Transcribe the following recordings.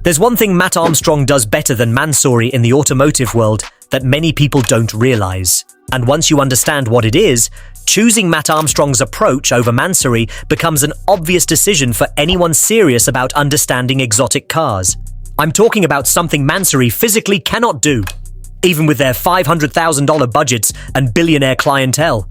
There's one thing Mat Armstrong does better than Mansory in the automotive world that many people don't realize. And once you understand what it is, choosing Mat Armstrong's approach over Mansory becomes an obvious decision for anyone serious about understanding exotic cars. I'm talking about something Mansory physically cannot do, even with their $500,000 budgets and billionaire clientele.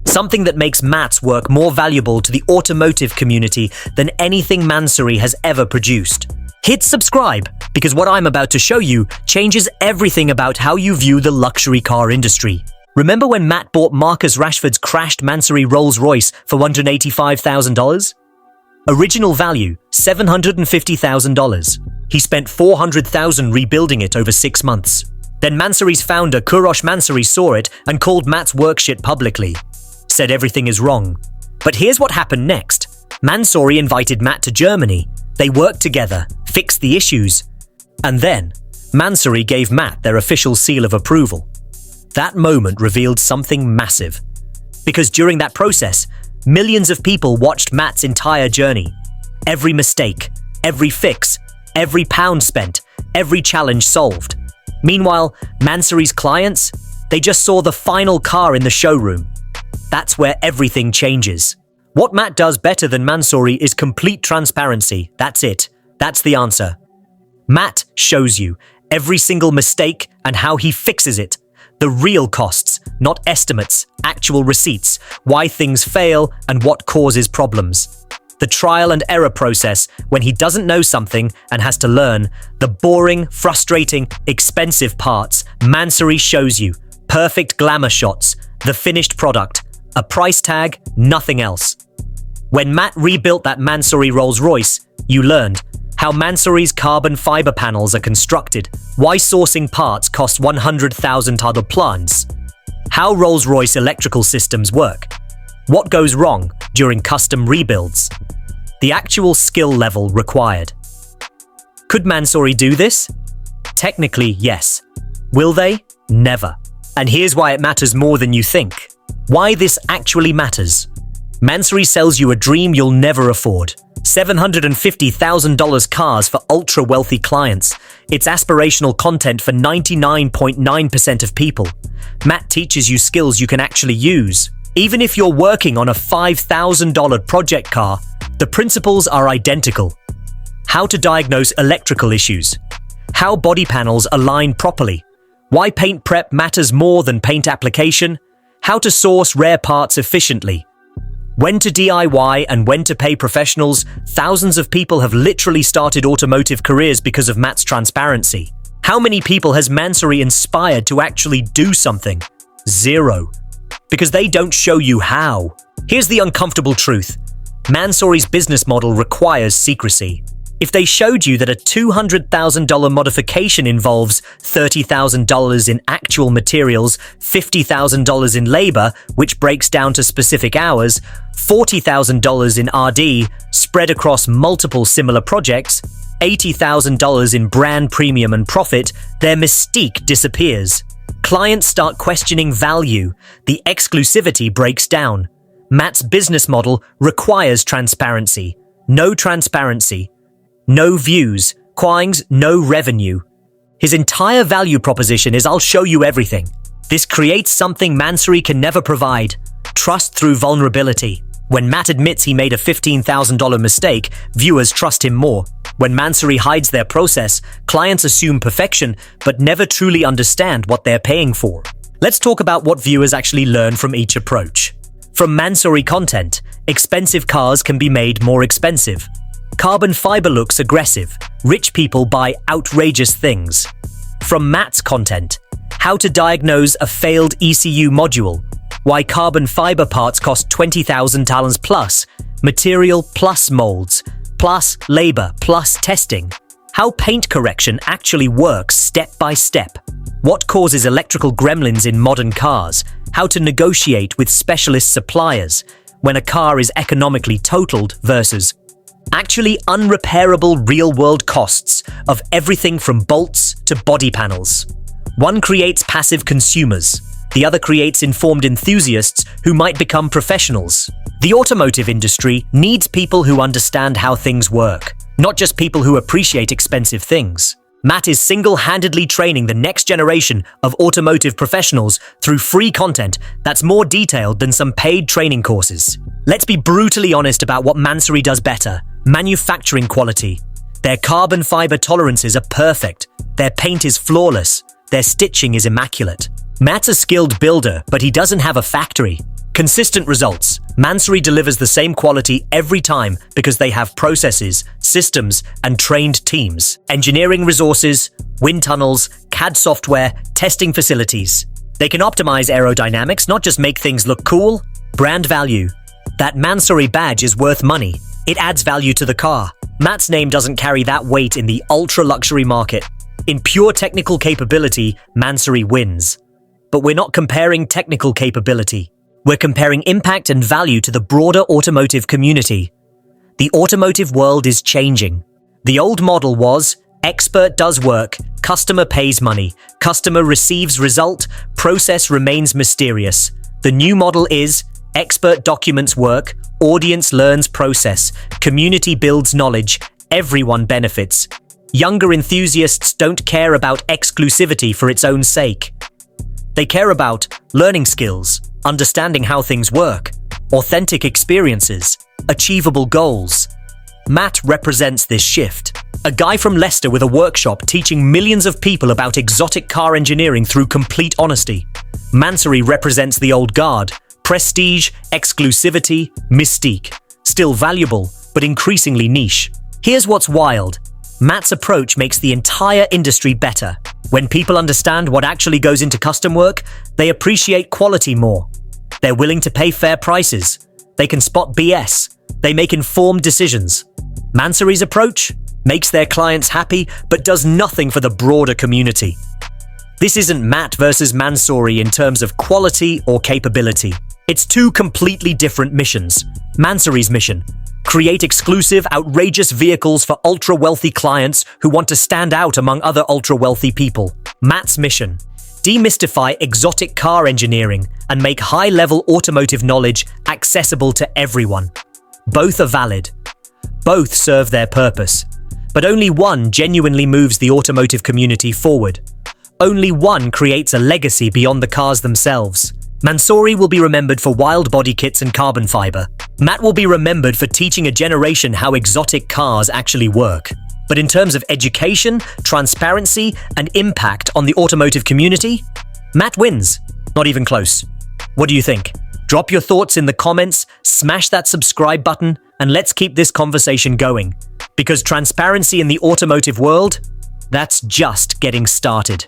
Something that makes Mat's work more valuable to the automotive community than anything Mansory has ever produced. Hit subscribe, because what I'm about to show you changes everything about how you view the luxury car industry. Remember when Mat bought Marcus Rashford's crashed Mansory Rolls-Royce for $185,000? Original value, $750,000. He spent $400,000 rebuilding it over 6 months. Then Mansory's founder Kourosh Mansory saw it and called Mat's work shit publicly. Said everything is wrong. But here's what happened next. Mansory invited Mat to Germany. They worked together, fixed the issues. And then, Mansory gave Mat their official seal of approval. That moment revealed something massive. Because during that process, millions of people watched Mat's entire journey. Every mistake, every fix, every pound spent, every challenge solved. Meanwhile, Mansory's clients, they just saw the final car in the showroom. That's where everything changes. What Mat does better than Mansory is complete transparency. That's it. That's the answer. Mat shows you every single mistake and how he fixes it. The real costs, not estimates, actual receipts, why things fail and what causes problems. The trial and error process when he doesn't know something and has to learn. The boring, frustrating, expensive parts. Mansory shows you perfect glamour shots, the finished product, a price tag, nothing else. When Mat rebuilt that Mansory Rolls-Royce, you learned how Mansory's carbon fiber panels are constructed, why sourcing parts cost $100,000 how Rolls-Royce electrical systems work, what goes wrong during custom rebuilds, the actual skill level required. Could Mansory do this? Technically, yes. Will they? Never. And here's why it matters more than you think. Why this actually matters. Mansory sells you a dream you'll never afford. $750,000 cars for ultra-wealthy clients. It's aspirational content for 99.9% of people. Mat teaches you skills you can actually use. Even if you're working on a $5,000 project car, the principles are identical. How to diagnose electrical issues. How body panels align properly. Why paint prep matters more than paint application. How to source rare parts efficiently. When to DIY and when to pay professionals. Thousands of people have literally started automotive careers because of Mat's transparency. How many people has Mansory inspired to actually do something? 0. Because they don't show you how. Here's the uncomfortable truth. Mansory's business model requires secrecy. If they showed you that a $200,000 modification involves $30,000 in actual materials, $50,000 in labor, which breaks down to specific hours, $40,000 in R&D, spread across multiple similar projects, $80,000 in brand premium and profit, their mystique disappears. Clients start questioning value. The exclusivity breaks down. Mat's business model requires transparency. No transparency. No views, Quang's no revenue. His entire value proposition is I'll show you everything. This creates something Mansory can never provide. Trust through vulnerability. When Mat admits he made a $15,000 mistake, viewers trust him more. When Mansory hides their process, clients assume perfection but never truly understand what they're paying for. Let's talk about what viewers actually learn from each approach. From Mansory content, expensive cars can be made more expensive. Carbon fiber looks aggressive. Rich people buy outrageous things. From Mat's content, how to diagnose a failed ECU module. Why carbon fiber parts cost $20,000 plus. Material plus molds, plus labor, plus testing. How paint correction actually works step by step. What causes electrical gremlins in modern cars. How to negotiate with specialist suppliers when a car is economically totaled versus actually unrepairable real-world costs of everything from bolts to body panels. One creates passive consumers. The other creates informed enthusiasts who might become professionals. The automotive industry needs people who understand how things work, not just people who appreciate expensive things. Mat is single-handedly training the next generation of automotive professionals through free content that's more detailed than some paid training courses. Let's be brutally honest about what Mansory does better: manufacturing quality. Their carbon fiber tolerances are perfect, their paint is flawless, their stitching is immaculate. Mat's a skilled builder, but he doesn't have a factory. Consistent results. Mansory delivers the same quality every time because they have processes, systems, and trained teams. Engineering resources, wind tunnels, CAD software, testing facilities. They can optimize aerodynamics, not just make things look cool. Brand value. That Mansory badge is worth money. It adds value to the car. Mat's name doesn't carry that weight in the ultra-luxury market. In pure technical capability, Mansory wins. But we're not comparing technical capability. We're comparing impact and value to the broader automotive community. The automotive world is changing. The old model was, expert does work, customer pays money, customer receives result, process remains mysterious. The new model is, expert documents work, audience learns process, community builds knowledge, everyone benefits. Younger enthusiasts don't care about exclusivity for its own sake. They care about learning skills, understanding how things work, authentic experiences, achievable goals. Mat represents this shift. A guy from Leicester with a workshop teaching millions of people about exotic car engineering through complete honesty. Mansory represents the old guard: prestige, exclusivity, mystique. Still valuable, but increasingly niche. Here's what's wild. Mat's approach makes the entire industry better. When people understand what actually goes into custom work, they appreciate quality more. They're willing to pay fair prices. They can spot BS. They make informed decisions. Mansory's approach makes their clients happy, but does nothing for the broader community. This isn't Mat versus Mansory in terms of quality or capability. It's two completely different missions. Mansory's mission: create exclusive, outrageous vehicles for ultra-wealthy clients who want to stand out among other ultra-wealthy people. Mat's mission: demystify exotic car engineering and make high-level automotive knowledge accessible to everyone. Both are valid. Both serve their purpose. But only one genuinely moves the automotive community forward. Only one creates a legacy beyond the cars themselves. Mansory will be remembered for wild body kits and carbon fiber. Mat will be remembered for teaching a generation how exotic cars actually work. But in terms of education, transparency, and impact on the automotive community, Mat wins. Not even close. What do you think? Drop your thoughts in the comments, smash that subscribe button, and let's keep this conversation going. Because transparency in the automotive world, that's just getting started.